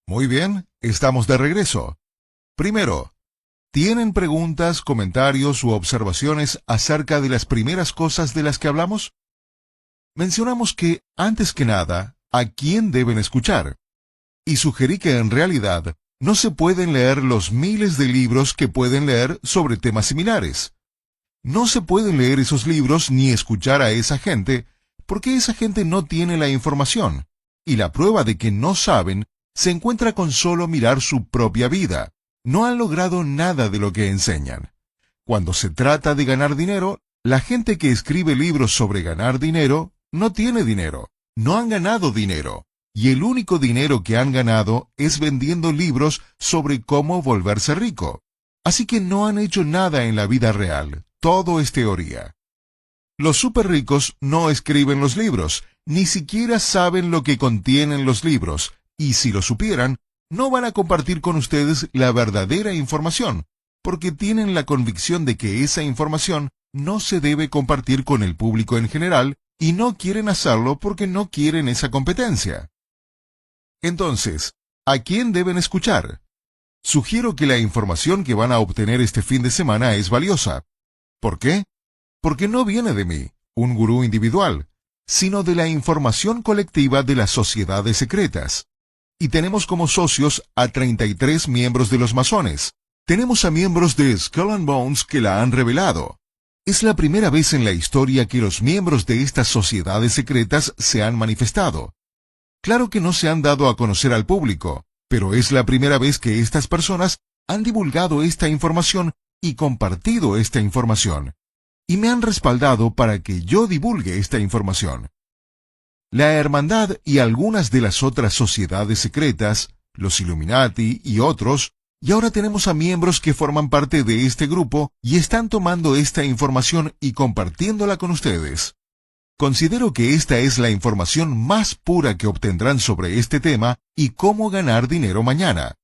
Muy bien, estamos de regreso. Primero, ¿tienen preguntas, comentarios u observaciones acerca de las primeras cosas de las que hablamos? Mencionamos que, antes que nada, ¿a quién deben escuchar? Y sugerí que en realidad no se pueden leer los miles de libros que pueden leer sobre temas similares. No se pueden leer esos libros ni escuchar a esa gente, porque esa gente no tiene la información, y la prueba de que no saben se encuentra con solo mirar su propia vida. No han logrado nada de lo que enseñan. Cuando se trata de ganar dinero, la gente que escribe libros sobre ganar dinero no tiene dinero, no han ganado dinero, y el único dinero que han ganado es vendiendo libros sobre cómo volverse rico. Así que no han hecho nada en la vida real, todo es teoría. Los súper ricos no escriben los libros, ni siquiera saben lo que contienen los libros, y si lo supieran, no van a compartir con ustedes la verdadera información, porque tienen la convicción de que esa información no se debe compartir con el público en general, y no quieren hacerlo porque no quieren esa competencia. Entonces, ¿a quién deben escuchar? Sugiero que la información que van a obtener este fin de semana es valiosa. ¿Por qué? Porque no viene de mí, un gurú individual, sino de la información colectiva de las sociedades secretas. Y tenemos como socios a 33 miembros de los masones. Tenemos a miembros de Skull and Bones que la han revelado. Es la primera vez en la historia que los miembros de estas sociedades secretas se han manifestado. Claro que no se han dado a conocer al público, pero es la primera vez que estas personas han divulgado esta información y compartido esta información. Y me han respaldado para que yo divulgue esta información. La Hermandad y algunas de las otras sociedades secretas, los Illuminati y otros, y ahora tenemos a miembros que forman parte de este grupo y están tomando esta información y compartiéndola con ustedes. Considero que esta es la información más pura que obtendrán sobre este tema y cómo ganar dinero mañana.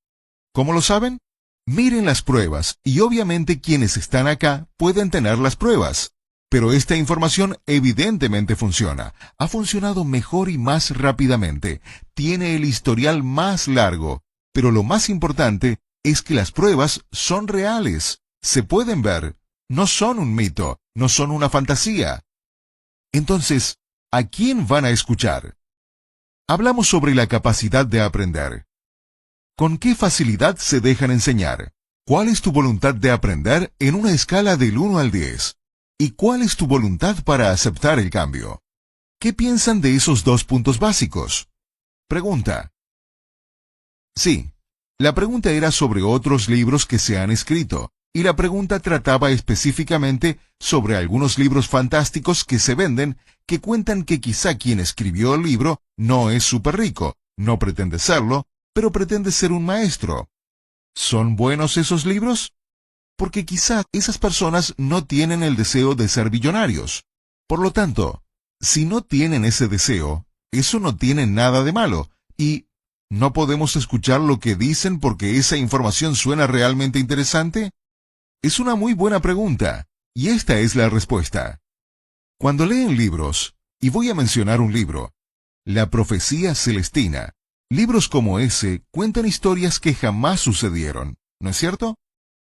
¿Cómo lo saben? Miren las pruebas y obviamente quienes están acá pueden tener las pruebas. Pero esta información evidentemente funciona. Ha funcionado mejor y más rápidamente. Tiene el historial más largo. Pero lo más importante es que las pruebas son reales. Se pueden ver. No son un mito. No son una fantasía. Entonces, ¿a quién van a escuchar? Hablamos sobre la capacidad de aprender. ¿Con qué facilidad se dejan enseñar? ¿Cuál es tu voluntad de aprender en una escala del 1 al 10? ¿Y cuál es tu voluntad para aceptar el cambio? ¿Qué piensan de esos dos puntos básicos? Pregunta. Sí, la pregunta era sobre otros libros que se han escrito, y la pregunta trataba específicamente sobre algunos libros fantásticos que se venden que cuentan que quizá quien escribió el libro no es súper rico, no pretende serlo, pero pretende ser un maestro. ¿Son buenos esos libros? Porque quizá esas personas no tienen el deseo de ser billonarios. Por lo tanto, si no tienen ese deseo, eso no tiene nada de malo, y ¿no podemos escuchar lo que dicen porque esa información suena realmente interesante? Es una muy buena pregunta, y esta es la respuesta. Cuando leen libros, y voy a mencionar un libro, La Profecía Celestina, libros como ese cuentan historias que jamás sucedieron, ¿no es cierto?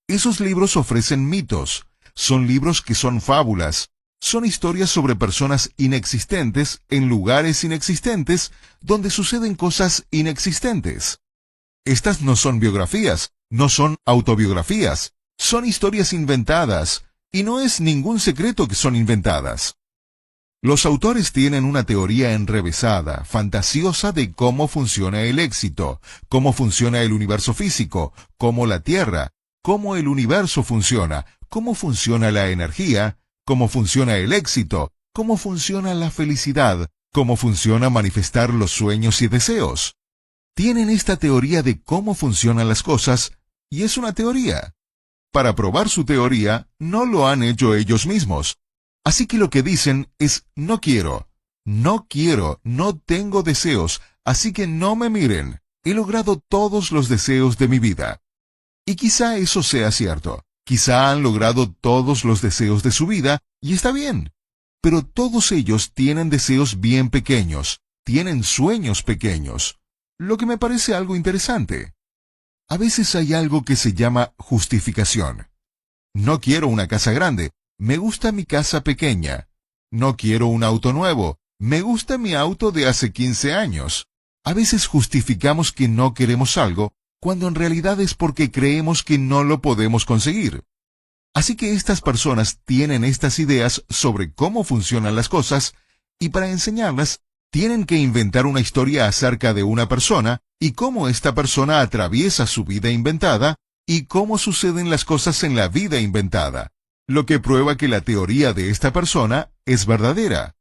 Esos libros ofrecen mitos, son libros que son fábulas, son historias sobre personas inexistentes en lugares inexistentes donde suceden cosas inexistentes. Estas no son biografías, no son autobiografías, son historias inventadas, y no es ningún secreto que son inventadas. Los autores tienen una teoría enrevesada, fantasiosa de cómo funciona el éxito, cómo funciona el universo físico, cómo la Tierra, cómo el universo funciona, cómo funciona la energía, cómo funciona el éxito, cómo funciona la felicidad, cómo funciona manifestar los sueños y deseos. Tienen esta teoría de cómo funcionan las cosas, y es una teoría. Para probar su teoría, no lo han hecho ellos mismos. Así que lo que dicen es no quiero, no tengo deseos, así que no me miren. He logrado todos los deseos de mi vida. Y quizá eso sea cierto. Quizá han logrado todos los deseos de su vida, y está bien. Pero todos ellos tienen deseos bien pequeños, tienen sueños pequeños. lo que me parece algo interesante. A veces hay algo que se llama justificación. No quiero una casa grande, me gusta mi casa pequeña. No quiero un auto nuevo, me gusta mi auto de hace 15 años. A veces justificamos que no queremos algo, cuando en realidad es porque creemos que no lo podemos conseguir. Así que estas personas tienen estas ideas sobre cómo funcionan las cosas, y para enseñarlas, tienen que inventar una historia acerca de una persona, y cómo esta persona atraviesa su vida inventada, y cómo suceden las cosas en la vida inventada, lo que prueba que la teoría de esta persona es verdadera.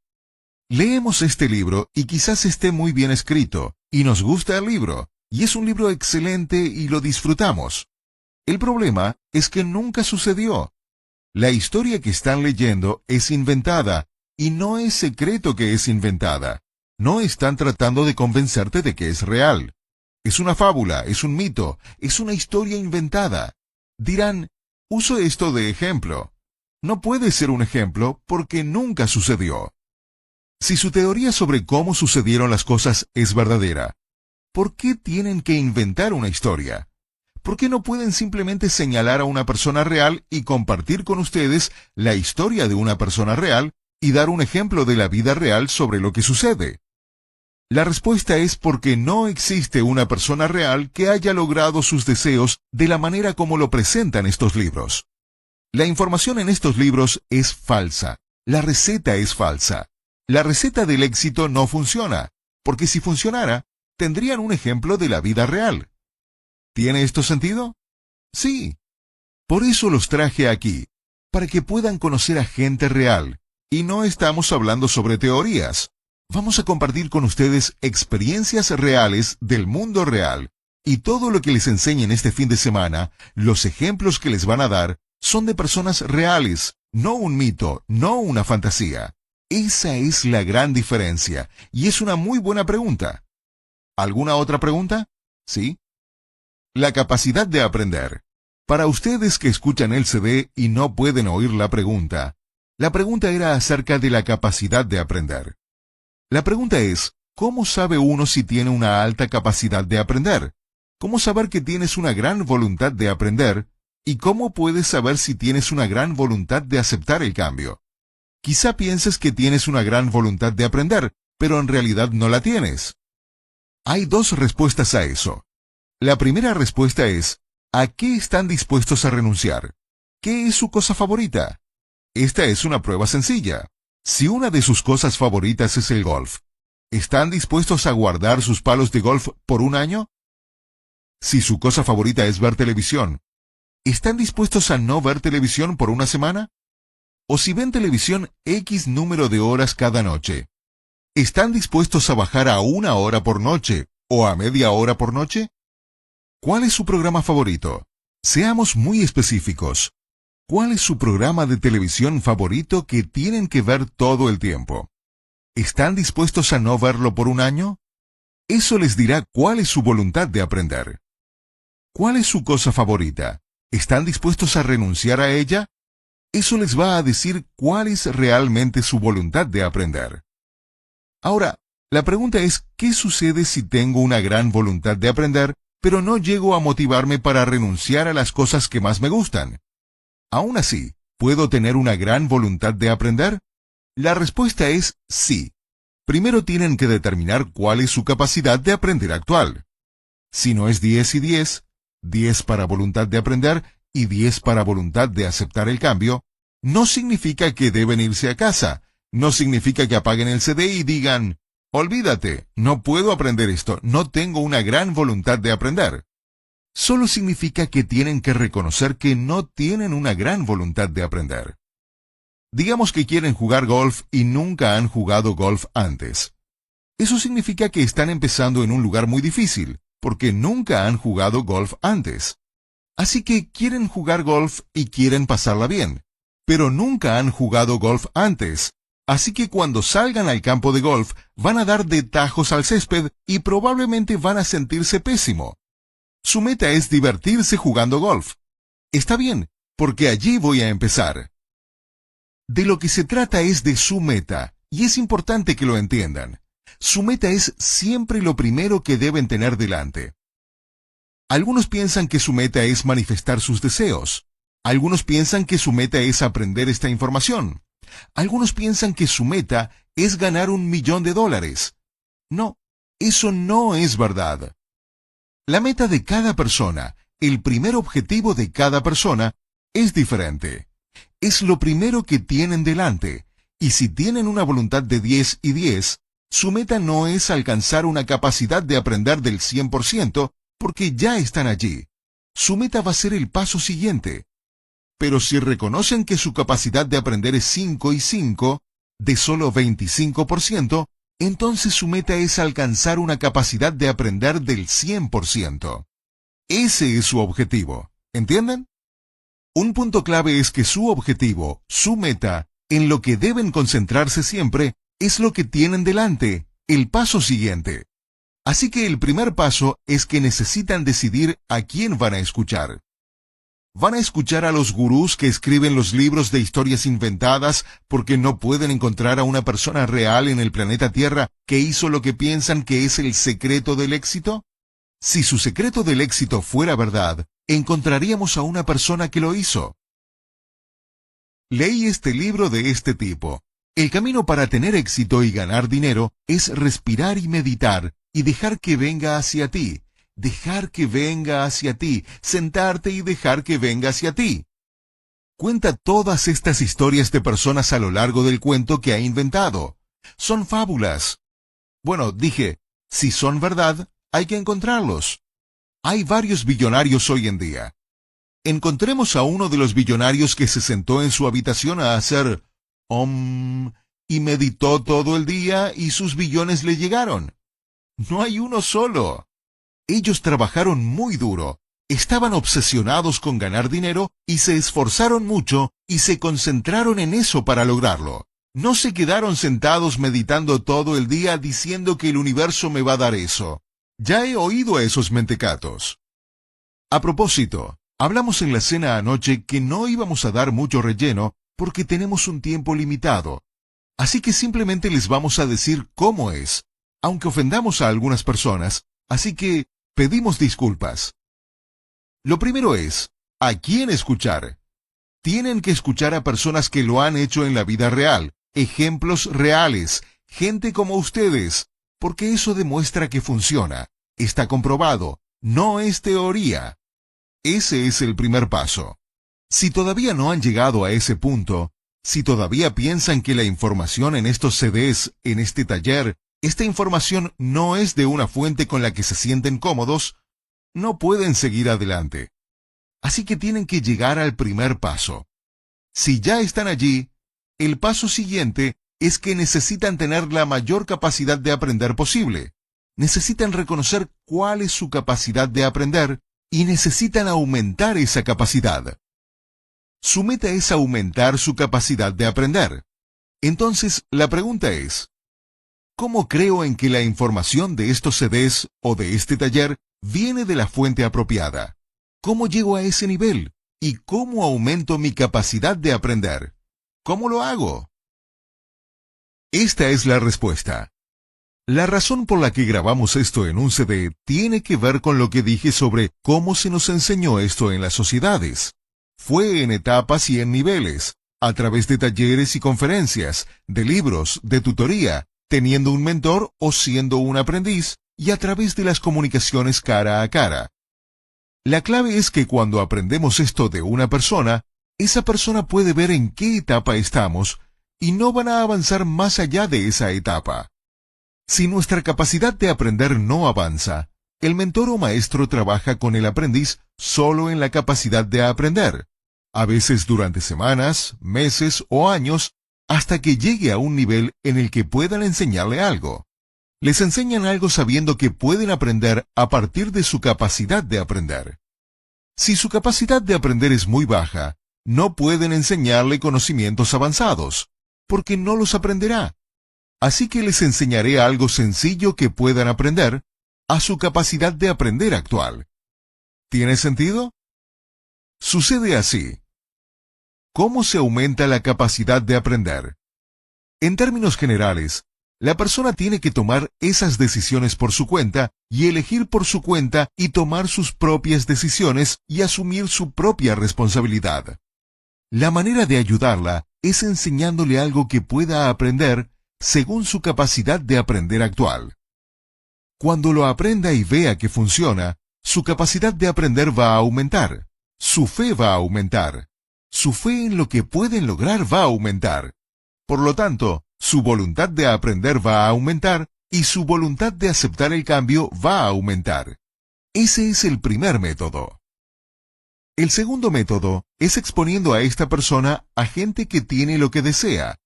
Leemos este libro y quizás esté muy bien escrito, y nos gusta el libro, y es un libro excelente y lo disfrutamos. El problema es que nunca sucedió. La historia que están leyendo es inventada, y no es secreto que es inventada. No están tratando de convencerte de que es real. Es una fábula, es un mito, es una historia inventada. Dirán, uso esto de ejemplo. No puede ser un ejemplo porque nunca sucedió. Si su teoría sobre cómo sucedieron las cosas es verdadera, ¿por qué tienen que inventar una historia? ¿Por qué no pueden simplemente señalar a una persona real y compartir con ustedes la historia de una persona real y dar un ejemplo de la vida real sobre lo que sucede? La respuesta es porque no existe una persona real que haya logrado sus deseos de la manera como lo presentan estos libros. La información en estos libros es falsa. La receta es falsa. La receta del éxito no funciona, porque si funcionara, tendrían un ejemplo de la vida real. ¿Tiene esto sentido? Sí. Por eso los traje aquí, para que puedan conocer a gente real, y no estamos hablando sobre teorías. Vamos a compartir con ustedes experiencias reales del mundo real, y todo lo que les enseñen este fin de semana, los ejemplos que les van a dar, son de personas reales, no un mito, no una fantasía. Esa es la gran diferencia, y es una muy buena pregunta. ¿Alguna otra pregunta? ¿Sí? La capacidad de aprender. Para ustedes que escuchan el CD y no pueden oír la pregunta era acerca de la capacidad de aprender. La pregunta es, ¿cómo sabe uno si tiene una alta capacidad de aprender? ¿Cómo saber que tienes una gran voluntad de aprender? ¿Y cómo puedes saber si tienes una gran voluntad de aceptar el cambio? Quizá pienses que tienes una gran voluntad de aprender, pero en realidad no la tienes. Hay dos respuestas a eso. La primera respuesta es, ¿a qué están dispuestos a renunciar? ¿Qué es su cosa favorita? Esta es una prueba sencilla. Si una de sus cosas favoritas es el golf, ¿están dispuestos a guardar sus palos de golf por un año? Si su cosa favorita es ver televisión, ¿están dispuestos a no ver televisión por una semana? O si ven televisión X número de horas cada noche, ¿están dispuestos a bajar a 1 hora por noche o a media hora por noche? ¿Cuál es su programa favorito? Seamos muy específicos. ¿Cuál es su programa de televisión favorito que tienen que ver todo el tiempo? ¿Están dispuestos a no verlo por un año? Eso les dirá cuál es su voluntad de aprender. ¿Cuál es su cosa favorita? ¿Están dispuestos a renunciar a ella? Eso les va a decir cuál es realmente su voluntad de aprender. Ahora, la pregunta es, ¿qué sucede si tengo una gran voluntad de aprender, pero no llego a motivarme para renunciar a las cosas que más me gustan? Aún así, ¿puedo tener una gran voluntad de aprender? La respuesta es sí. Primero tienen que determinar cuál es su capacidad de aprender actual. Si no es 10 y 10, 10 para voluntad de aprender y 10 para voluntad de aceptar el cambio, no significa que deben irse a casa. No significa que apaguen el CD y digan, olvídate, no puedo aprender esto, no tengo una gran voluntad de aprender. Solo significa que tienen que reconocer que no tienen una gran voluntad de aprender. Digamos que quieren jugar golf y nunca han jugado golf antes. Eso significa que están empezando en un lugar muy difícil, porque nunca han jugado golf antes. Así que quieren jugar golf y quieren pasarla bien, pero nunca han jugado golf antes. Así que cuando salgan al campo de golf, van a dar de tajos al césped y probablemente van a sentirse pésimo. Su meta es divertirse jugando golf. Está bien, porque allí voy a empezar. De lo que se trata es de su meta, y es importante que lo entiendan. Su meta es siempre lo primero que deben tener delante. Algunos piensan que su meta es manifestar sus deseos. Algunos piensan que su meta es aprender esta información. Algunos piensan que su meta es ganar $1.000.000. No, eso no es verdad. La meta de cada persona, el primer objetivo de cada persona, es diferente. Es lo primero que tienen delante, y si tienen una voluntad de 10 y 10, su meta no es alcanzar una capacidad de aprender del 100%, porque ya están allí. Su meta va a ser el paso siguiente. Pero si reconocen que su capacidad de aprender es 5 y 5, de solo 25%, entonces su meta es alcanzar una capacidad de aprender del 100%. Ese es su objetivo, ¿entienden? Un punto clave es que su objetivo, su meta, en lo que deben concentrarse siempre, es lo que tienen delante, el paso siguiente. Así que el primer paso es que necesitan decidir a quién van a escuchar. ¿Van a escuchar a los gurús que escriben los libros de historias inventadas porque no pueden encontrar a una persona real en el planeta Tierra que hizo lo que piensan que es el secreto del éxito? Si su secreto del éxito fuera verdad, encontraríamos a una persona que lo hizo. Leí este libro de este tipo. El camino para tener éxito y ganar dinero es respirar y meditar y dejar que venga hacia ti. Dejar que venga hacia ti, sentarte y dejar que venga hacia ti. Cuenta todas estas historias de personas a lo largo del cuento que ha inventado. Son fábulas. Bueno, dije, si son verdad, hay que encontrarlos. Hay varios billonarios hoy en día. Encontremos a uno de los billonarios que se sentó en su habitación a hacer Om y meditó todo el día y sus billones le llegaron. No hay uno solo. Ellos trabajaron muy duro, estaban obsesionados con ganar dinero y se esforzaron mucho y se concentraron en eso para lograrlo. No se quedaron sentados meditando todo el día diciendo que el universo me va a dar eso. Ya he oído a esos mentecatos. A propósito, hablamos en la cena anoche que no íbamos a dar mucho relleno porque tenemos un tiempo limitado. Así que simplemente les vamos a decir cómo es, aunque ofendamos a algunas personas, así que pedimos disculpas. Lo primero es, ¿a quién escuchar? Tienen que escuchar a personas que lo han hecho en la vida real, ejemplos reales, gente como ustedes, porque eso demuestra que funciona, está comprobado, no es teoría. Ese es el primer paso. Si todavía no han llegado a ese punto, si todavía piensan que la información en estos CDs, en este taller, esta información no es de una fuente con la que se sienten cómodos, no pueden seguir adelante. Así que tienen que llegar al primer paso. Si ya están allí, el paso siguiente es que necesitan tener la mayor capacidad de aprender posible. Necesitan reconocer cuál es su capacidad de aprender y necesitan aumentar esa capacidad. Su meta es aumentar su capacidad de aprender. Entonces, la pregunta es, ¿cómo creo en que la información de estos CDs o de este taller viene de la fuente apropiada? ¿Cómo llego a ese nivel? ¿Y cómo aumento mi capacidad de aprender? ¿Cómo lo hago? Esta es la respuesta. La razón por la que grabamos esto en un CD tiene que ver con lo que dije sobre cómo se nos enseñó esto en las sociedades. Fue en etapas y en niveles, a través de talleres y conferencias, de libros, de tutoría, teniendo un mentor o siendo un aprendiz, y a través de las comunicaciones cara a cara. La clave es que cuando aprendemos esto de una persona, esa persona puede ver en qué etapa estamos y no van a avanzar más allá de esa etapa. Si nuestra capacidad de aprender no avanza, el mentor o maestro trabaja con el aprendiz solo en la capacidad de aprender, a veces durante semanas, meses o años, hasta que llegue a un nivel en el que puedan enseñarle algo. Les enseñan algo sabiendo que pueden aprender a partir de su capacidad de aprender. Si su capacidad de aprender es muy baja, no pueden enseñarle conocimientos avanzados, porque no los aprenderá. Así que les enseñaré algo sencillo que puedan aprender a su capacidad de aprender actual. ¿Tiene sentido? Sucede así. ¿Cómo se aumenta la capacidad de aprender? En términos generales, La persona tiene que tomar esas decisiones por su cuenta y elegir por su cuenta y tomar sus propias decisiones y asumir su propia responsabilidad. La manera de ayudarla es enseñándole algo que pueda aprender según su capacidad de aprender actual. Cuando lo aprenda y vea que funciona, su capacidad de aprender va a aumentar, su fe va a aumentar, su fe en lo que pueden lograr va a aumentar. Por lo tanto, su voluntad de aprender va a aumentar y su voluntad de aceptar el cambio va a aumentar. Ese es el primer método. El segundo método es exponiendo a esta persona a gente que tiene lo que desea,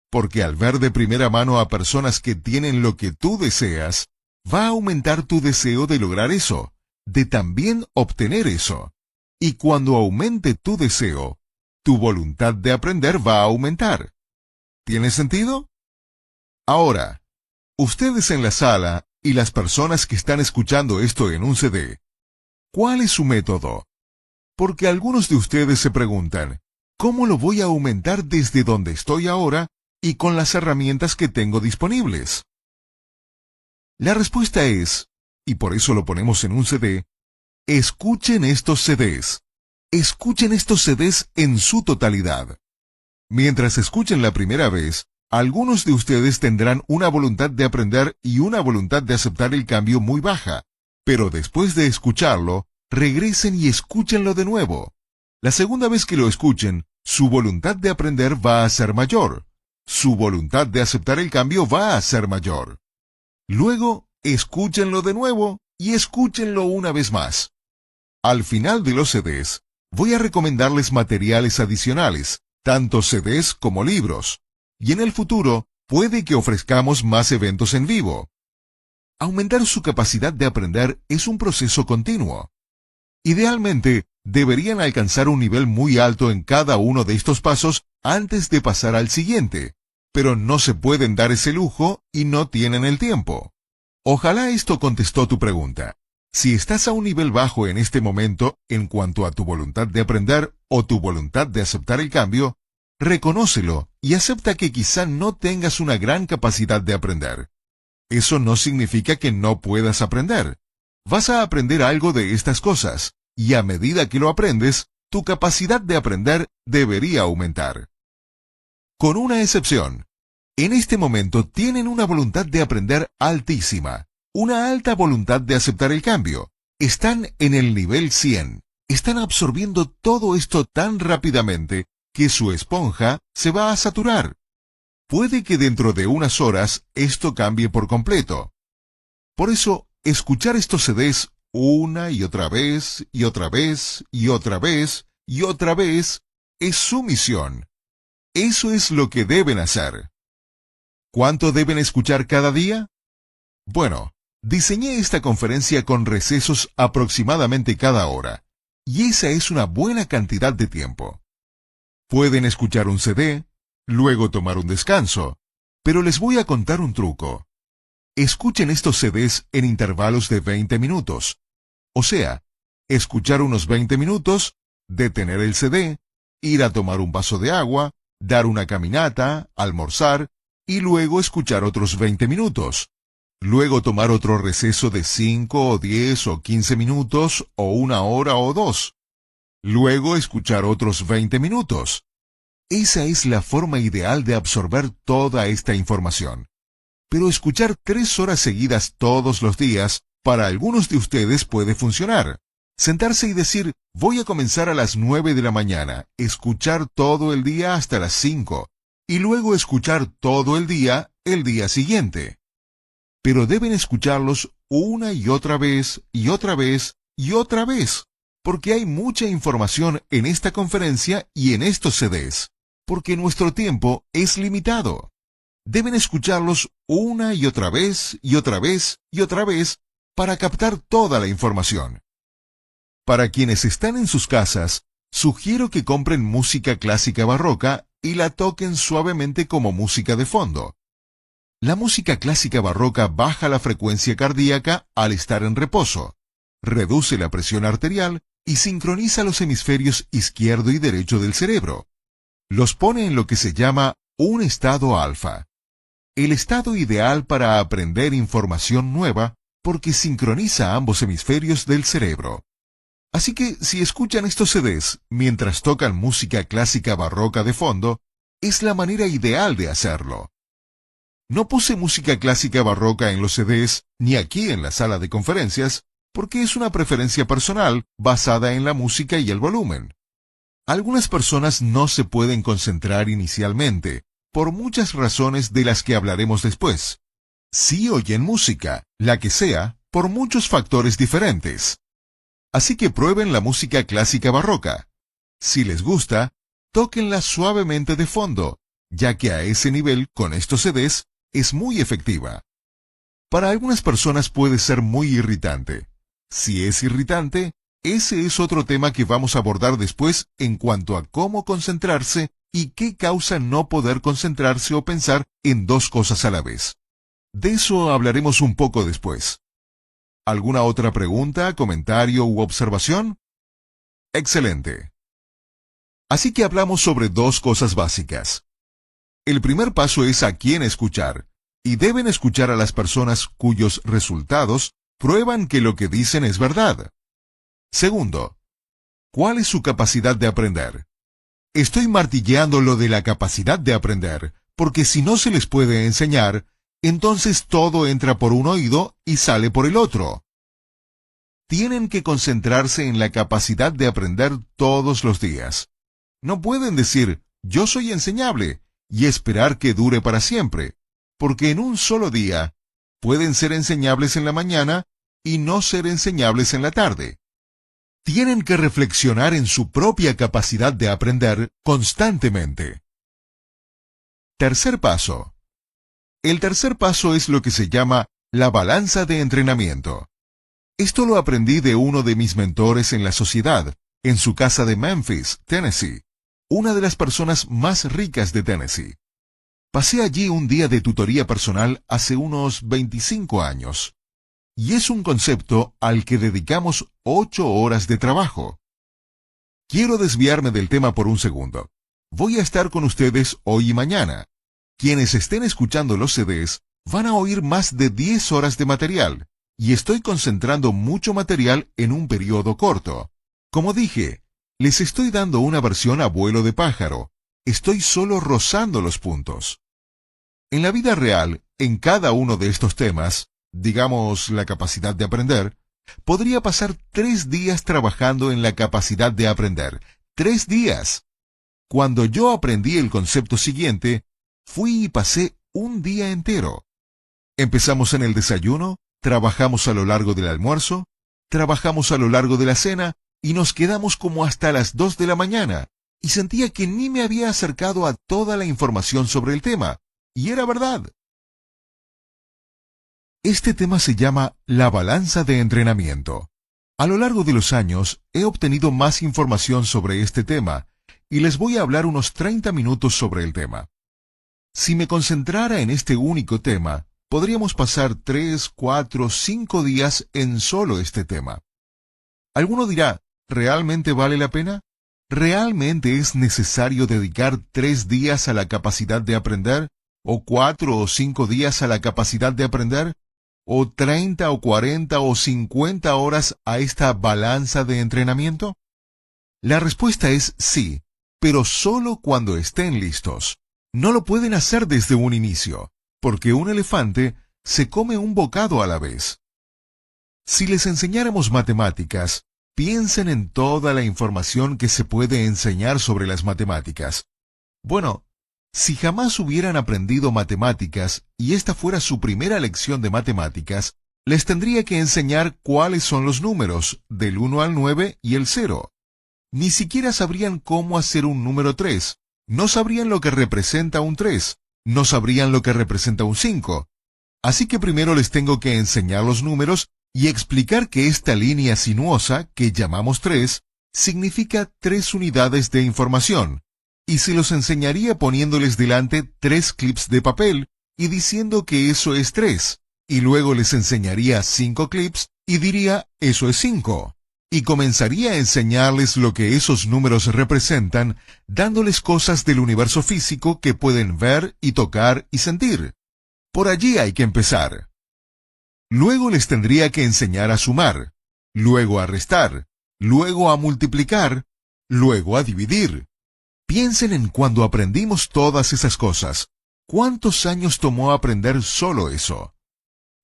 porque al ver de primera mano a personas que tienen lo que tú deseas, va a aumentar tu deseo de lograr eso, de también obtener eso. Y cuando aumente tu deseo, tu voluntad de aprender va a aumentar. ¿Tiene sentido? Ahora, ustedes en la sala y las personas que están escuchando esto en un CD, ¿cuál es su método? Porque algunos de ustedes se preguntan, ¿cómo lo voy a aumentar desde donde estoy ahora y con las herramientas que tengo disponibles? La respuesta es, y por eso lo ponemos en un CD, escuchen estos CDs. Escuchen estos CDs en su totalidad. Mientras escuchen la primera vez, algunos de ustedes tendrán una voluntad de aprender y una voluntad de aceptar el cambio muy baja, pero después de escucharlo, regresen y escúchenlo de nuevo. La segunda vez que lo escuchen, su voluntad de aprender va a ser mayor. Su voluntad de aceptar el cambio va a ser mayor. Luego, escúchenlo de nuevo y escúchenlo una vez más. Al final de los CDs, voy a recomendarles materiales adicionales, tanto CDs como libros, y en el futuro puede que ofrezcamos más eventos en vivo. Aumentar su capacidad de aprender es un proceso continuo. Idealmente, deberían alcanzar un nivel muy alto en cada uno de estos pasos antes de pasar al siguiente, pero no se pueden dar ese lujo y no tienen el tiempo. Ojalá esto contestó tu pregunta. Si estás a un nivel bajo en este momento en cuanto a tu voluntad de aprender o tu voluntad de aceptar el cambio, reconócelo y acepta que quizá no tengas una gran capacidad de aprender. Eso no significa que no puedas aprender. Vas a aprender algo de estas cosas, y a medida que lo aprendes, tu capacidad de aprender debería aumentar. Con una excepción. En este momento tienen una voluntad de aprender altísima, una alta voluntad de aceptar el cambio. Están en el nivel 100. Están absorbiendo todo esto tan rápidamente que su esponja se va a saturar. Puede que dentro de unas horas esto cambie por completo. Por eso, escuchar estos CDs una y otra vez, y otra vez, y otra vez, y otra vez, es su misión. Eso es lo que deben hacer. ¿Cuánto deben escuchar cada día? Bueno, diseñé esta conferencia con recesos aproximadamente cada hora, y esa es una buena cantidad de tiempo. Pueden escuchar un CD, luego tomar un descanso, pero les voy a contar un truco. Escuchen estos CDs en intervalos de 20 minutos. O sea, escuchar unos 20 minutos, detener el CD, ir a tomar un vaso de agua, dar una caminata, almorzar, y luego escuchar otros 20 minutos. Luego tomar otro receso de 5 o 10 o 15 minutos o una hora o dos. Luego escuchar otros 20 minutos. Esa es la forma ideal de absorber toda esta información. Pero escuchar 3 horas seguidas todos los días, para algunos de ustedes puede funcionar. Sentarse y decir, voy a comenzar a las 9 de la mañana, escuchar todo el día hasta las 5, y luego escuchar todo el día siguiente. Pero deben escucharlos una y otra vez, y otra vez, y otra vez, porque hay mucha información en esta conferencia y en estos CDs, porque nuestro tiempo es limitado. Deben escucharlos una y otra vez, y otra vez, y otra vez, para captar toda la información. Para quienes están en sus casas, sugiero que compren música clásica barroca y la toquen suavemente como música de fondo. La música clásica barroca baja la frecuencia cardíaca al estar en reposo, reduce la presión arterial y sincroniza los hemisferios izquierdo y derecho del cerebro. Los pone en lo que se llama un estado alfa. el estado ideal para aprender información nueva porque sincroniza ambos hemisferios del cerebro. Así que si escuchan estos CDs mientras tocan música clásica barroca de fondo, es la manera ideal de hacerlo. No puse música clásica barroca en los CDs ni aquí en la sala de conferencias porque es una preferencia personal basada en la música y el volumen. Algunas personas no se pueden concentrar inicialmente, por muchas razones de las que hablaremos después. Sí oyen música, la que sea, por muchos factores diferentes. Así que prueben la música clásica barroca. Si les gusta, tóquenla suavemente de fondo, ya que a ese nivel, con estos CDs, es muy efectiva. Para algunas personas puede ser muy irritante. Si es irritante, ese es otro tema que vamos a abordar después en cuanto a cómo concentrarse y qué causa no poder concentrarse o pensar en dos cosas a la vez. De eso hablaremos un poco después. ¿Alguna otra pregunta, comentario u observación? Excelente. Así que hablamos sobre dos cosas básicas. El primer paso es a quién escuchar, y deben escuchar a las personas cuyos resultados prueban que lo que dicen es verdad. Segundo, ¿cuál es su capacidad de aprender? Estoy martilleando lo de la capacidad de aprender, porque si no se les puede enseñar, entonces todo entra por un oído y sale por el otro. Tienen que concentrarse en la capacidad de aprender todos los días. No pueden decir, yo soy enseñable, y esperar que dure para siempre, porque en un solo día pueden ser enseñables en la mañana y no ser enseñables en la tarde. Tienen que reflexionar en su propia capacidad de aprender constantemente. Tercer paso. El tercer paso es lo que se llama la balanza de entrenamiento. Esto lo aprendí de uno de mis mentores en la sociedad, en su casa de Memphis, Tennessee, una de las personas más ricas de Tennessee. Pasé allí un día de tutoría personal hace unos 25 años. Y es un concepto al que dedicamos 8 horas de trabajo. Quiero desviarme del tema por un segundo. Voy a estar con ustedes hoy y mañana. Quienes estén escuchando los CDs van a oír más de 10 horas de material, y estoy concentrando mucho material en un periodo corto. Como dije, les estoy dando una versión a vuelo de pájaro. Estoy solo rozando los puntos. En la vida real, en cada uno de estos temas, digamos la capacidad de aprender, podría pasar 3 días trabajando en la capacidad de aprender. 3 días. Cuando yo aprendí el concepto siguiente, fui y pasé un día entero. Empezamos en el desayuno, trabajamos a lo largo del almuerzo, trabajamos a lo largo de la cena y nos quedamos como hasta las 2 de la mañana. Y sentía que ni me había acercado a toda la información sobre el tema. Y era verdad. Este tema se llama la balanza de entrenamiento. A lo largo de los años he obtenido más información sobre este tema y les voy a hablar unos 30 minutos sobre el tema. Si me concentrara en este único tema, podríamos pasar 3, 4, 5 días en solo este tema. Alguno dirá, ¿realmente vale la pena? ¿Realmente es necesario dedicar 3 días a la capacidad de aprender? ¿O 4 o 5 días a la capacidad de aprender? ¿O 30 o 40 o 50 horas a esta balanza de entrenamiento? La respuesta es sí, pero solo cuando estén listos. No lo pueden hacer desde un inicio, porque un elefante se come un bocado a la vez. Si les enseñáramos matemáticas, piensen en toda la información que se puede enseñar sobre las matemáticas. Bueno, si jamás hubieran aprendido matemáticas y esta fuera su primera lección de matemáticas, les tendría que enseñar cuáles son los números, del 1 al 9 y el 0. Ni siquiera sabrían cómo hacer un número 3. No sabrían lo que representa un 3. No sabrían lo que representa un 5. Así que primero les tengo que enseñar los números y explicar que esta línea sinuosa, que llamamos 3, significa 3 unidades de información. Y se los enseñaría poniéndoles delante 3 clips de papel y diciendo que eso es 3. Y luego les enseñaría 5 clips y diría, eso es 5. Y comenzaría a enseñarles lo que esos números representan, dándoles cosas del universo físico que pueden ver y tocar y sentir. Por allí hay que empezar. Luego les tendría que enseñar a sumar, luego a restar, luego a multiplicar, luego a dividir. Piensen en cuando aprendimos todas esas cosas. ¿Cuántos años tomó aprender solo eso?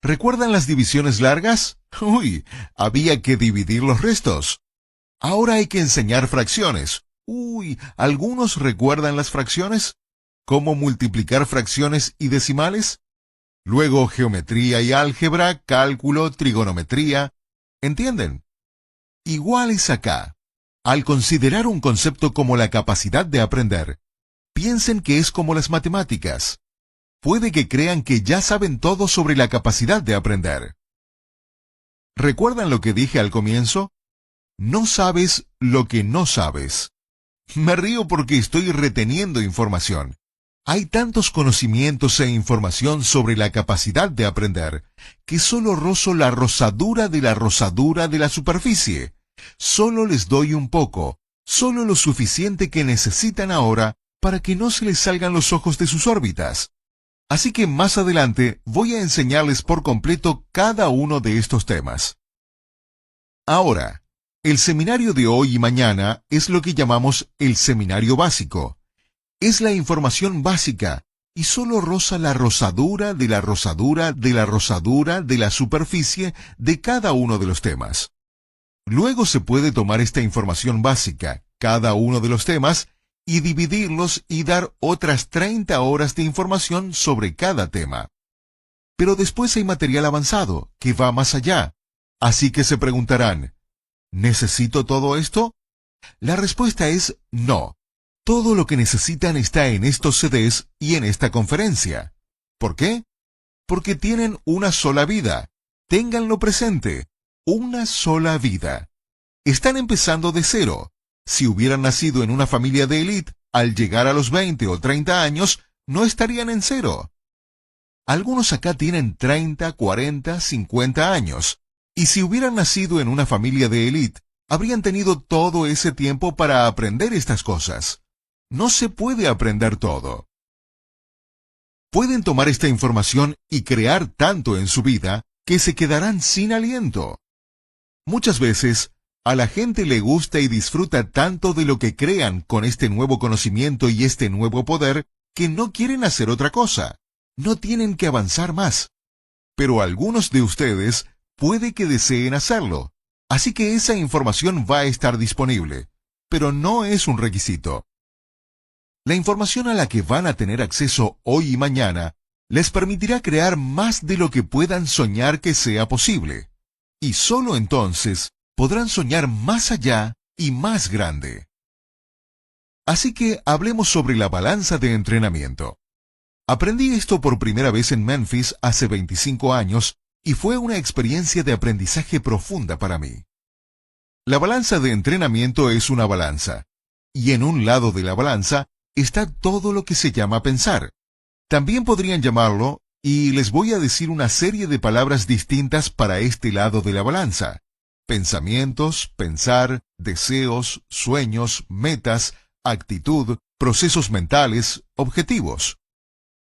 ¿Recuerdan las divisiones largas? Uy, había que dividir los restos. Ahora hay que enseñar fracciones. Uy, ¿algunos recuerdan las fracciones? ¿Cómo multiplicar fracciones y decimales? Luego geometría y álgebra, cálculo, trigonometría. ¿Entienden? Igual es acá. Al considerar un concepto como la capacidad de aprender, piensen que es como las matemáticas. Puede que crean que ya saben todo sobre la capacidad de aprender. ¿Recuerdan lo que dije al comienzo? No sabes lo que no sabes. Me río porque estoy reteniendo información. Hay tantos conocimientos e información sobre la capacidad de aprender que solo rozo la rosadura de la superficie. Solo les doy un poco, solo lo suficiente que necesitan ahora para que no se les salgan los ojos de sus órbitas. Así que más adelante voy a enseñarles por completo cada uno de estos temas. Ahora, el seminario de hoy y mañana es lo que llamamos el seminario básico. Es la información básica y solo roza la rosadura de la superficie de cada uno de los temas. Luego se puede tomar esta información básica, cada uno de los temas, y dividirlos y dar otras 30 horas de información sobre cada tema. Pero después hay material avanzado, que va más allá. Así que se preguntarán, ¿necesito todo esto? La respuesta es no. Todo lo que necesitan está en estos CDs y en esta conferencia. ¿Por qué? Porque tienen una sola vida. Ténganlo presente. Una sola vida. Están empezando de cero. Si hubieran nacido en una familia de élite, al llegar a los 20 o 30 años, no estarían en cero. Algunos acá tienen 30, 40, 50 años. Y si hubieran nacido en una familia de élite, habrían tenido todo ese tiempo para aprender estas cosas. No se puede aprender todo. Pueden tomar esta información y crear tanto en su vida que se quedarán sin aliento. Muchas veces, a la gente le gusta y disfruta tanto de lo que crean con este nuevo conocimiento y este nuevo poder que no quieren hacer otra cosa. No tienen que avanzar más. Pero algunos de ustedes puede que deseen hacerlo. Así que esa información va a estar disponible. Pero no es un requisito. La información a la que van a tener acceso hoy y mañana les permitirá crear más de lo que puedan soñar que sea posible. Y solo entonces podrán soñar más allá y más grande. Así que hablemos sobre la balanza de entrenamiento. Aprendí esto por primera vez en Memphis hace 25 años y fue una experiencia de aprendizaje profunda para mí. La balanza de entrenamiento es una balanza, y en un lado de la balanza está todo lo que se llama pensar. También podrían llamarlo, y les voy a decir una serie de palabras distintas para este lado de la balanza. Pensamientos, pensar, deseos, sueños, metas, actitud, procesos mentales, objetivos.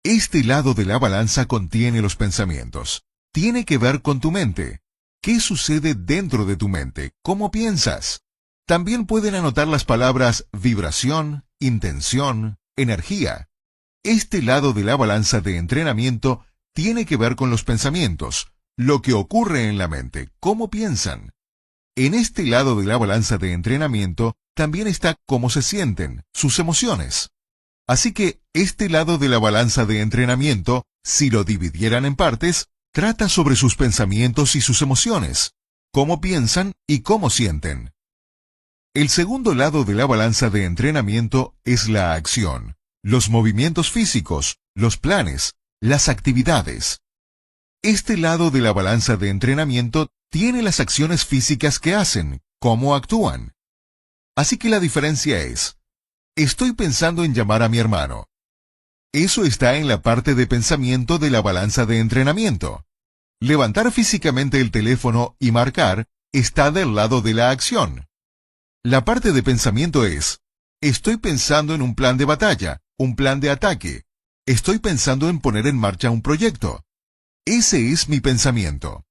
Este lado de la balanza contiene los pensamientos. Tiene que ver con tu mente. ¿Qué sucede dentro de tu mente? ¿Cómo piensas? También pueden anotar las palabras vibración, intención, energía. Este lado de la balanza de entrenamiento tiene que ver con los pensamientos, lo que ocurre en la mente, cómo piensan. En este lado de la balanza de entrenamiento también está cómo se sienten, sus emociones. Así que este lado de la balanza de entrenamiento, si lo dividieran en partes, trata sobre sus pensamientos y sus emociones, cómo piensan y cómo sienten. El segundo lado de la balanza de entrenamiento es la acción, los movimientos físicos, los planes, las actividades. Este lado de la balanza de entrenamiento tiene las acciones físicas que hacen, cómo actúan. Así que la diferencia es, estoy pensando en llamar a mi hermano. Eso está en la parte de pensamiento de la balanza de entrenamiento. Levantar físicamente el teléfono y marcar está del lado de la acción. La parte de pensamiento es, estoy pensando en un plan de batalla, un plan de ataque. Estoy pensando en poner en marcha un proyecto. Ese es mi pensamiento.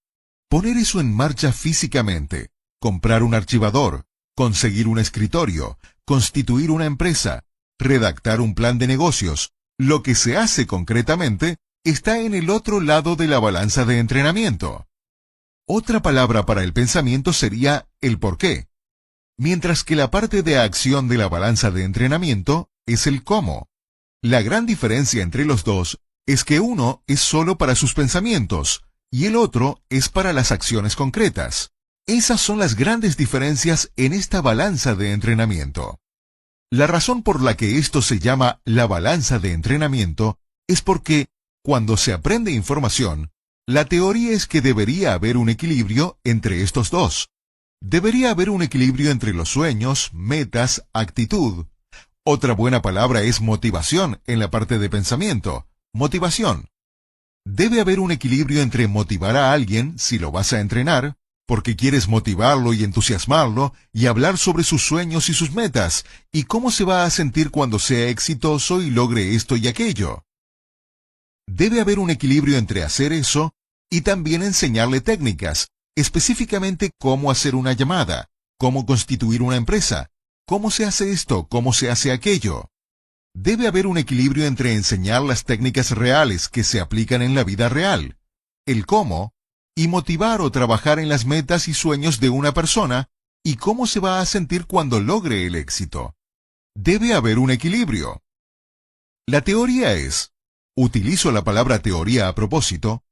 Poner eso en marcha físicamente, comprar un archivador, conseguir un escritorio, constituir una empresa, redactar un plan de negocios, lo que se hace concretamente está en el otro lado de la balanza de entrenamiento. Otra palabra para el pensamiento sería el porqué, mientras que la parte de acción de la balanza de entrenamiento es el cómo. La gran diferencia entre los dos es que uno es solo para sus pensamientos y el otro es para las acciones concretas. Esas son las grandes diferencias en esta balanza de entrenamiento. La razón por la que esto se llama la balanza de entrenamiento es porque, cuando se aprende información, la teoría es que debería haber un equilibrio entre estos dos. Debería haber un equilibrio entre los sueños, metas, actitud. Otra buena palabra es motivación en la parte de pensamiento. Motivación. Debe haber un equilibrio entre motivar a alguien si lo vas a entrenar, porque quieres motivarlo y entusiasmarlo y hablar sobre sus sueños y sus metas, y cómo se va a sentir cuando sea exitoso y logre esto y aquello. Debe haber un equilibrio entre hacer eso y también enseñarle técnicas, específicamente cómo hacer una llamada, cómo constituir una empresa, cómo se hace esto, cómo se hace aquello. Debe haber un equilibrio entre enseñar las técnicas reales que se aplican en la vida real, el cómo, y motivar o trabajar en las metas y sueños de una persona y cómo se va a sentir cuando logre el éxito. Debe haber un equilibrio. La teoría es, utilizo la palabra teoría a propósito,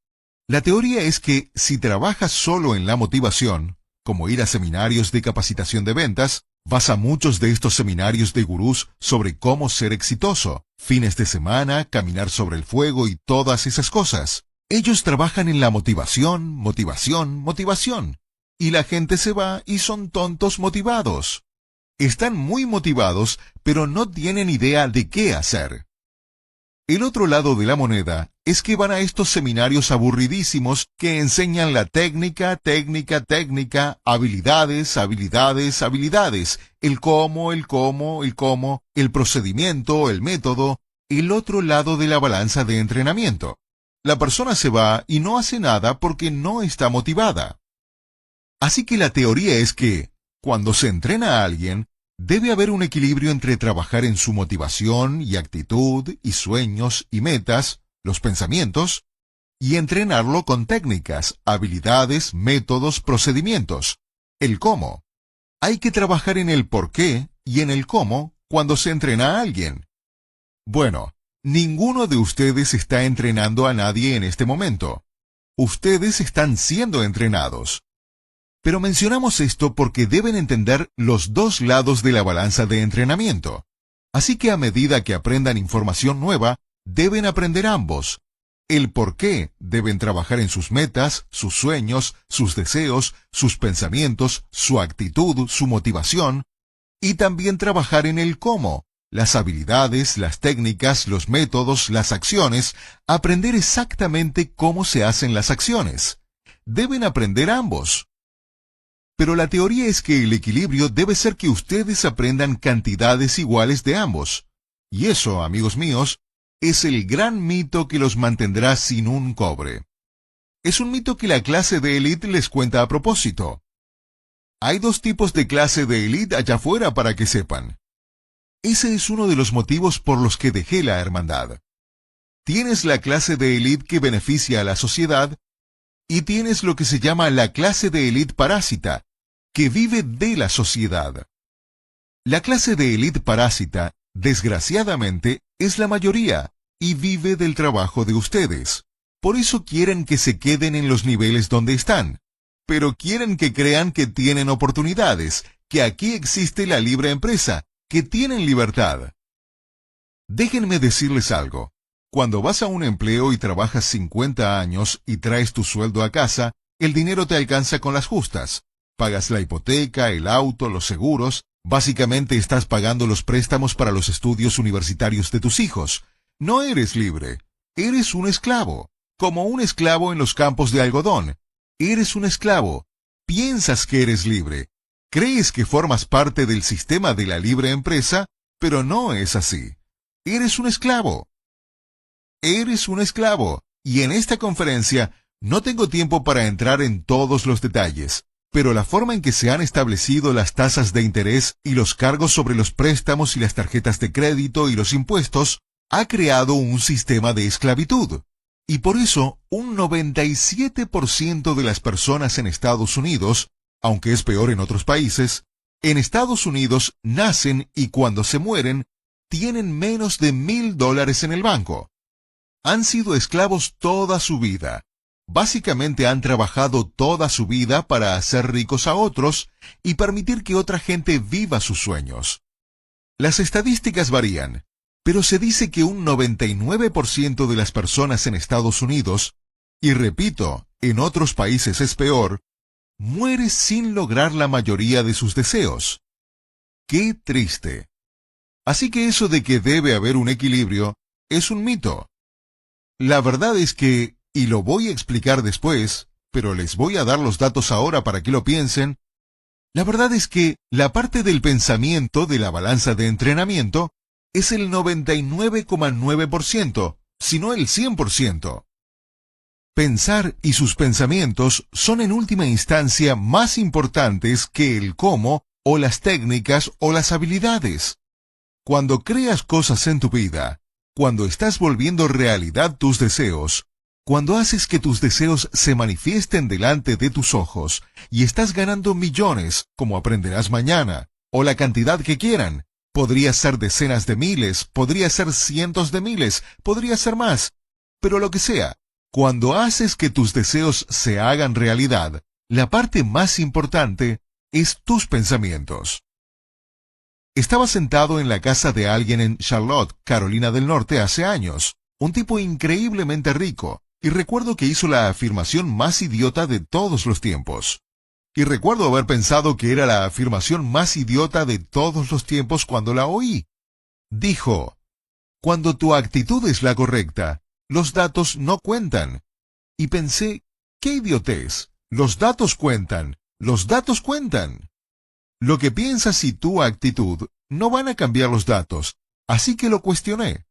la teoría es que si trabajas solo en la motivación, como ir a seminarios de capacitación de ventas, vas a muchos de estos seminarios de gurús sobre cómo ser exitoso, fines de semana, caminar sobre el fuego y todas esas cosas. Ellos trabajan en la motivación, motivación, motivación. Y la gente se va y son tontos motivados. Están muy motivados, pero no tienen idea de qué hacer. El otro lado de la moneda es que van a estos seminarios aburridísimos que enseñan la técnica, técnica, técnica, habilidades, habilidades, habilidades, el cómo, el cómo, el cómo, el procedimiento, el método, el otro lado de la balanza de entrenamiento. La persona se va y no hace nada porque no está motivada. Así que la teoría es que, cuando se entrena a alguien, debe haber un equilibrio entre trabajar en su motivación y actitud y sueños y metas, los pensamientos, y entrenarlo con técnicas, habilidades, métodos, procedimientos. El cómo. Hay que trabajar en el por qué y en el cómo cuando se entrena a alguien. Bueno, ninguno de ustedes está entrenando a nadie en este momento. Ustedes están siendo entrenados. Pero mencionamos esto porque deben entender los dos lados de la balanza de entrenamiento. Así que a medida que aprendan información nueva, deben aprender ambos. El por qué deben trabajar en sus metas, sus sueños, sus deseos, sus pensamientos, su actitud, su motivación, y también trabajar en el cómo, las habilidades, las técnicas, los métodos, las acciones, aprender exactamente cómo se hacen las acciones. Deben aprender ambos. Pero la teoría es que el equilibrio debe ser que ustedes aprendan cantidades iguales de ambos. Y eso, amigos míos, es el gran mito que los mantendrá sin un cobre. Es un mito que la clase de élite les cuenta a propósito. Hay dos tipos de clase de élite allá afuera para que sepan. Ese es uno de los motivos por los que dejé la hermandad. Tienes la clase de élite que beneficia a la sociedad, y tienes lo que se llama la clase de élite parásita, que vive de la sociedad. La clase de élite parásita, desgraciadamente, es la mayoría, y vive del trabajo de ustedes. Por eso quieren que se queden en los niveles donde están. Pero quieren que crean que tienen oportunidades, que aquí existe la libre empresa, que tienen libertad. Déjenme decirles algo. Cuando vas a un empleo y trabajas 50 años y traes tu sueldo a casa, el dinero te alcanza con las justas. Pagas la hipoteca, el auto, los seguros. Básicamente estás pagando los préstamos para los estudios universitarios de tus hijos. No eres libre. Eres un esclavo. Como un esclavo en los campos de algodón. Eres un esclavo. Piensas que eres libre. Crees que formas parte del sistema de la libre empresa, pero no es así. Eres un esclavo. eres un esclavo. Y en esta conferencia no tengo tiempo para entrar en todos los detalles, pero la forma en que se han establecido las tasas de interés y los cargos sobre los préstamos y las tarjetas de crédito y los impuestos ha creado un sistema de esclavitud. Y por eso, un 97% de las personas en Estados Unidos, aunque es peor en otros países, en Estados Unidos nacen y cuando se mueren, tienen menos de $1,000 en el banco. Han sido esclavos toda su vida. Básicamente han trabajado toda su vida para hacer ricos a otros y permitir que otra gente viva sus sueños. Las estadísticas varían, pero se dice que un 99% de las personas en Estados Unidos, y repito, en otros países es peor, muere sin lograr la mayoría de sus deseos. ¡Qué triste! Así que eso de que debe haber un equilibrio es un mito. La verdad es que, y lo voy a explicar después, pero les voy a dar los datos ahora para que lo piensen, la verdad es que la parte del pensamiento de la balanza de entrenamiento es el 99,9%, si no el 100%. Pensar y sus pensamientos son en última instancia más importantes que el cómo o las técnicas o las habilidades. Cuando creas cosas en tu vida, cuando estás volviendo realidad tus deseos, cuando haces que tus deseos se manifiesten delante de tus ojos y estás ganando millones, como aprenderás mañana, o la cantidad que quieran, podría ser decenas de miles, podría ser cientos de miles, podría ser más, pero lo que sea, cuando haces que tus deseos se hagan realidad, la parte más importante es tus pensamientos. Estaba sentado en la casa de alguien en Charlotte, Carolina del Norte, hace años, un tipo increíblemente rico, y recuerdo que hizo la afirmación más idiota de todos los tiempos. Y recuerdo haber pensado que era la afirmación más idiota de todos los tiempos cuando la oí. Dijo, cuando tu actitud es la correcta, los datos no cuentan. Y pensé, qué idiotez, los datos cuentan, los datos cuentan. Lo que piensas y tu actitud no van a cambiar los datos, así que lo cuestioné.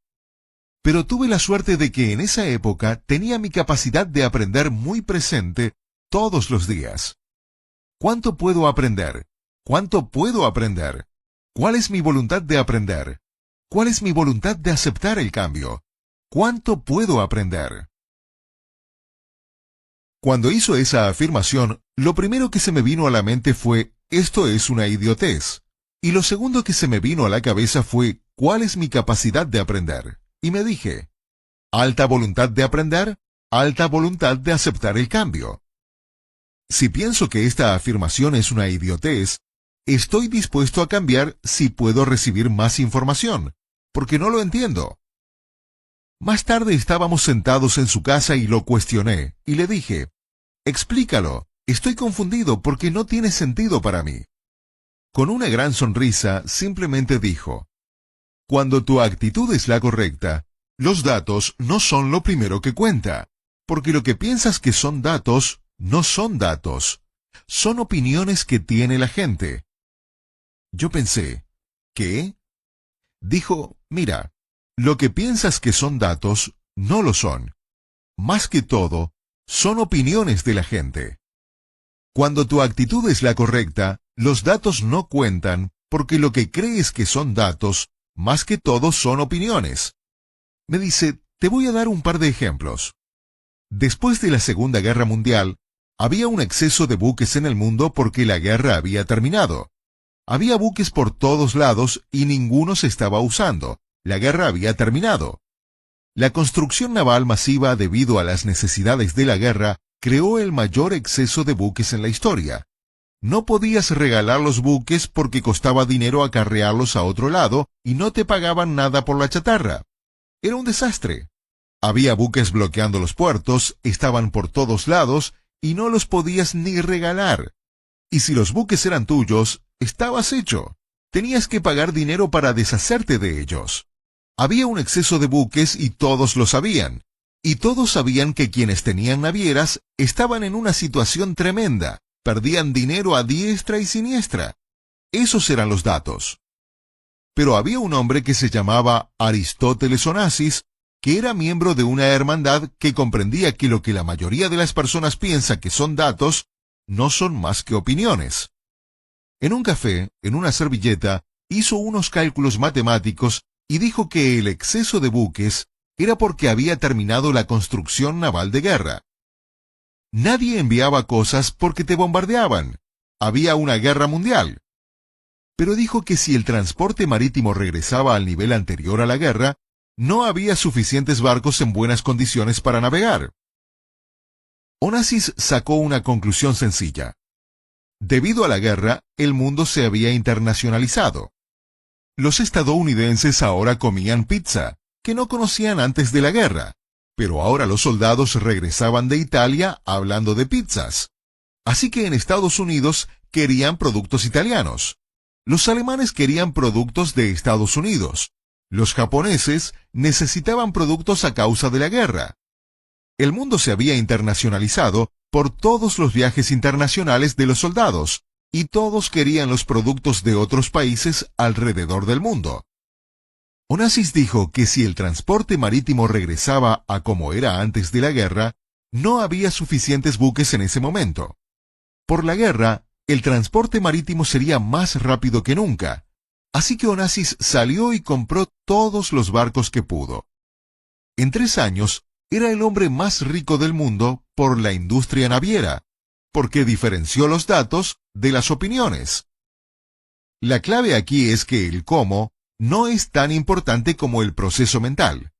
Pero tuve la suerte de que en esa época tenía mi capacidad de aprender muy presente todos los días. ¿Cuánto puedo aprender? ¿Cuánto puedo aprender? ¿Cuál es mi voluntad de aprender? ¿Cuál es mi voluntad de aceptar el cambio? ¿Cuánto puedo aprender? Cuando hizo esa afirmación, lo primero que se me vino a la mente fue, esto es una idiotez. Y lo segundo que se me vino a la cabeza fue, ¿cuál es mi capacidad de aprender? Y me dije, alta voluntad de aprender, alta voluntad de aceptar el cambio. Si pienso que esta afirmación es una idiotez, estoy dispuesto a cambiar si puedo recibir más información, porque no lo entiendo. Más tarde estábamos sentados en su casa y lo cuestioné, y le dije, explícalo, estoy confundido porque no tiene sentido para mí. Con una gran sonrisa, simplemente dijo, cuando tu actitud es la correcta, los datos no son lo primero que cuenta, porque lo que piensas que son datos, no son datos, son opiniones que tiene la gente. Yo pensé, ¿qué? Dijo, mira, lo que piensas que son datos, no lo son. Más que todo, son opiniones de la gente. Cuando tu actitud es la correcta, los datos no cuentan porque lo que crees que son datos, más que todo son opiniones. Me dice, te voy a dar un par de ejemplos. Después de la Segunda Guerra Mundial, había un exceso de buques en el mundo porque la guerra había terminado. Había buques por todos lados y ninguno se estaba usando. La guerra había terminado. La construcción naval masiva debido a las necesidades de la guerra creó el mayor exceso de buques en la historia. No podías regalar los buques porque costaba dinero acarrearlos a otro lado y no te pagaban nada por la chatarra. Era un desastre. Había buques bloqueando los puertos, estaban por todos lados y no los podías ni regalar. Y si los buques eran tuyos, estabas hecho. Tenías que pagar dinero para deshacerte de ellos. Había un exceso de buques y todos lo sabían. Y todos sabían que quienes tenían navieras estaban en una situación tremenda. Perdían dinero a diestra y siniestra. Esos eran los datos. Pero había un hombre que se llamaba Aristóteles Onassis, que era miembro de una hermandad que comprendía que lo que la mayoría de las personas piensa que son datos, no son más que opiniones. En un café, en una servilleta, hizo unos cálculos matemáticos y dijo que el exceso de buques era porque había terminado la construcción naval de guerra. Nadie enviaba cosas porque te bombardeaban. Había una guerra mundial. Pero dijo que si el transporte marítimo regresaba al nivel anterior a la guerra, no había suficientes barcos en buenas condiciones para navegar. Onassis sacó una conclusión sencilla. Debido a la guerra, el mundo se había internacionalizado. Los estadounidenses ahora comían pizza, que no conocían antes de la guerra, pero ahora los soldados regresaban de Italia hablando de pizzas. Así que en Estados Unidos querían productos italianos. Los alemanes querían productos de Estados Unidos. Los japoneses necesitaban productos a causa de la guerra. El mundo se había internacionalizado por todos los viajes internacionales de los soldados, y todos querían los productos de otros países alrededor del mundo. Onassis dijo que si el transporte marítimo regresaba a como era antes de la guerra, no había suficientes buques en ese momento. Por la guerra, el transporte marítimo sería más rápido que nunca, así que Onassis salió y compró todos los barcos que pudo. En 3 años, era el hombre más rico del mundo por la industria naviera, porque diferenció los datos de las opiniones. La clave aquí es que el cómo no es tan importante como el proceso mental.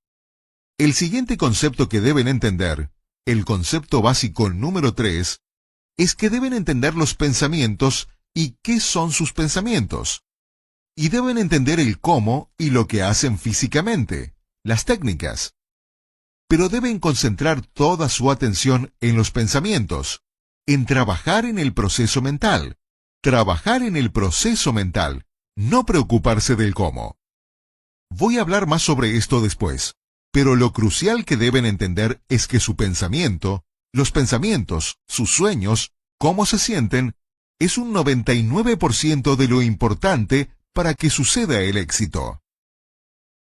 El siguiente concepto que deben entender, el concepto básico número 3, es que deben entender los pensamientos y qué son sus pensamientos. Y deben entender el cómo y lo que hacen físicamente, las técnicas. Pero deben concentrar toda su atención en los pensamientos, en trabajar en el proceso mental. Trabajar en el proceso mental, no preocuparse del cómo. Voy a hablar más sobre esto después, pero lo crucial que deben entender es que su pensamiento, los pensamientos, sus sueños, cómo se sienten, es un 99% de lo importante para que suceda el éxito.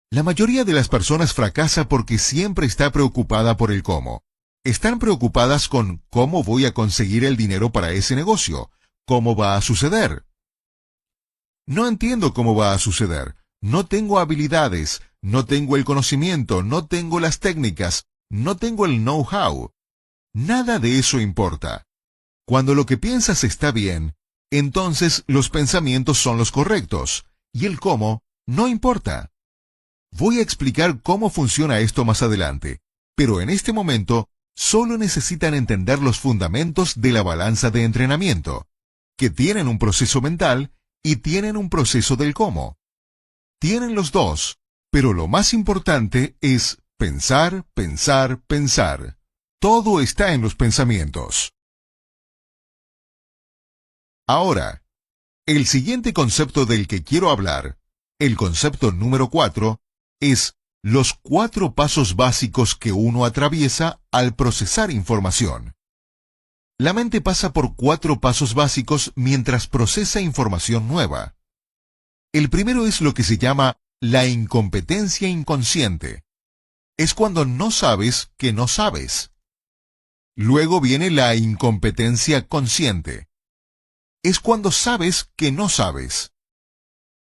La mayoría de las personas fracasa porque siempre está preocupada por el cómo. Están preocupadas con cómo voy a conseguir el dinero para ese negocio, cómo va a suceder. No entiendo cómo va a suceder, no tengo habilidades, no tengo el conocimiento, no tengo las técnicas, no tengo el know-how. Nada de eso importa. Cuando lo que piensas está bien, entonces los pensamientos son los correctos, y el cómo no importa. Voy a explicar cómo funciona esto más adelante, pero en este momento solo necesitan entender los fundamentos de la balanza de entrenamiento, que tienen un proceso mental y tienen un proceso del cómo. Tienen los dos, pero lo más importante es pensar, pensar, pensar. Todo está en los pensamientos. Ahora, el siguiente concepto del que quiero hablar, el concepto número 4, es los 4 pasos básicos que uno atraviesa al procesar información. La mente pasa por 4 pasos básicos mientras procesa información nueva. El primero es lo que se llama la incompetencia inconsciente. Es cuando no sabes que no sabes. Luego viene la incompetencia consciente. Es cuando sabes que no sabes.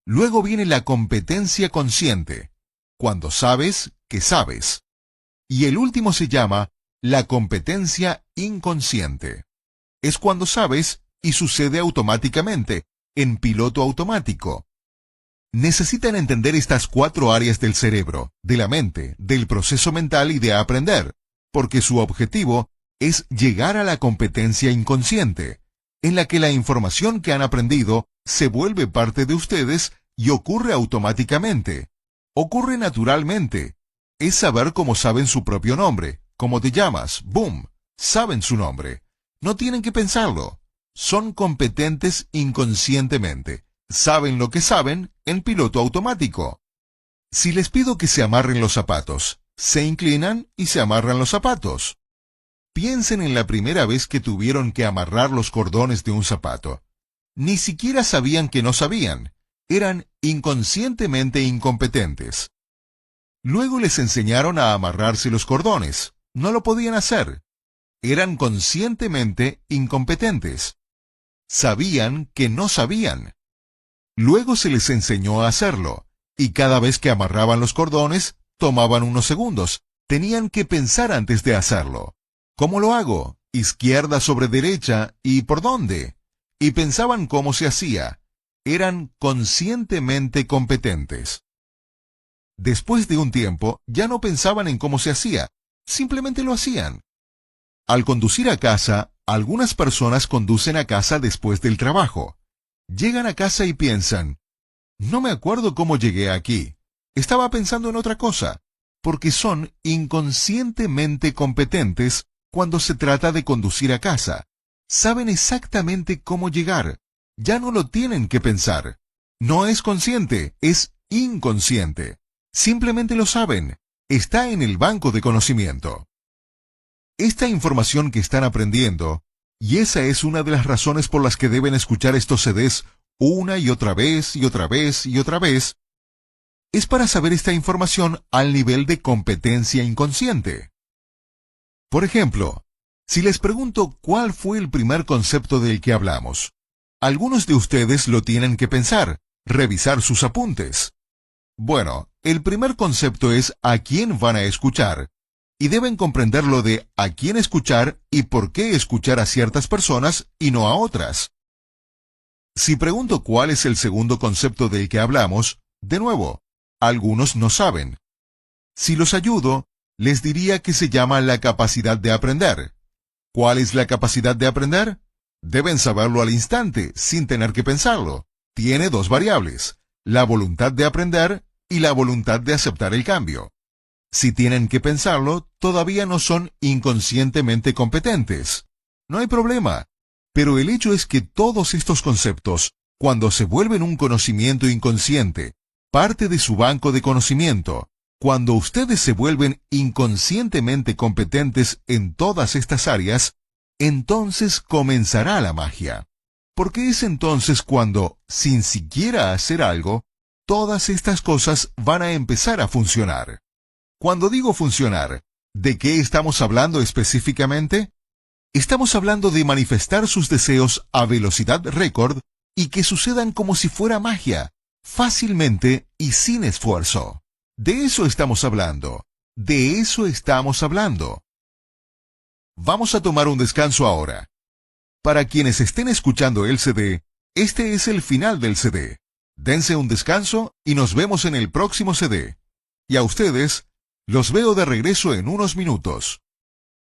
Luego viene la competencia consciente, cuando sabes que sabes. Y el último se llama la competencia inconsciente. Es cuando sabes y sucede automáticamente, en piloto automático. Necesitan entender estas 4 áreas del cerebro, de la mente, del proceso mental y de aprender, porque su objetivo es llegar a la competencia inconsciente, en la que la información que han aprendido se vuelve parte de ustedes y ocurre automáticamente. Ocurre naturalmente. Es saber cómo saben su propio nombre. ¿Cómo te llamas? ¡Boom! Saben su nombre. No tienen que pensarlo. Son competentes inconscientemente. Saben lo que saben en piloto automático. Si les pido que se amarren los zapatos, se inclinan y se amarran los zapatos. Piensen en la primera vez que tuvieron que amarrar los cordones de un zapato. Ni siquiera sabían que no sabían. Eran inconscientemente incompetentes. Luego les enseñaron a amarrarse los cordones. No lo podían hacer. Eran conscientemente incompetentes. Sabían que no sabían. Luego se les enseñó a hacerlo, y cada vez que amarraban los cordones, tomaban unos segundos. Tenían que pensar antes de hacerlo. ¿Cómo lo hago? Izquierda sobre derecha, ¿y por dónde? Y pensaban cómo se hacía. Eran conscientemente competentes. Después de un tiempo, ya no pensaban en cómo se hacía, simplemente lo hacían. Al conducir a casa, algunas personas conducen a casa después del trabajo. Llegan a casa y piensan, no me acuerdo cómo llegué aquí. Estaba pensando en otra cosa, porque son inconscientemente competentes cuando se trata de conducir a casa. Saben exactamente cómo llegar. Ya no lo tienen que pensar. No es consciente, es inconsciente. Simplemente lo saben. Está en el banco de conocimiento. Esta información que están aprendiendo, y esa es una de las razones por las que deben escuchar estos CDs una y otra vez y otra vez y otra vez, es para saber esta información al nivel de competencia inconsciente. Por ejemplo, si les pregunto cuál fue el primer concepto del que hablamos, algunos de ustedes lo tienen que pensar, revisar sus apuntes. Bueno, el primer concepto es a quién van a escuchar, y deben comprender lo de a quién escuchar y por qué escuchar a ciertas personas y no a otras. Si pregunto cuál es el segundo concepto del que hablamos, de nuevo, algunos no saben. Si los ayudo, les diría que se llama la capacidad de aprender. ¿Cuál es la capacidad de aprender? Deben saberlo al instante, sin tener que pensarlo. Tiene dos variables, la voluntad de aprender y la voluntad de aceptar el cambio. Si tienen que pensarlo, todavía no son inconscientemente competentes. No hay problema. Pero el hecho es que todos estos conceptos, cuando se vuelven un conocimiento inconsciente, parte de su banco de conocimiento, cuando ustedes se vuelven inconscientemente competentes en todas estas áreas, entonces comenzará la magia. Porque es entonces cuando, sin siquiera hacer algo, todas estas cosas van a empezar a funcionar. Cuando digo funcionar, ¿de qué estamos hablando específicamente? Estamos hablando de manifestar sus deseos a velocidad récord y que sucedan como si fuera magia, fácilmente y sin esfuerzo. De eso estamos hablando. De eso estamos hablando. Vamos a tomar un descanso ahora. Para quienes estén escuchando el CD, este es el final del CD. Dense un descanso y nos vemos en el próximo CD. Y a ustedes, los veo de regreso en unos minutos.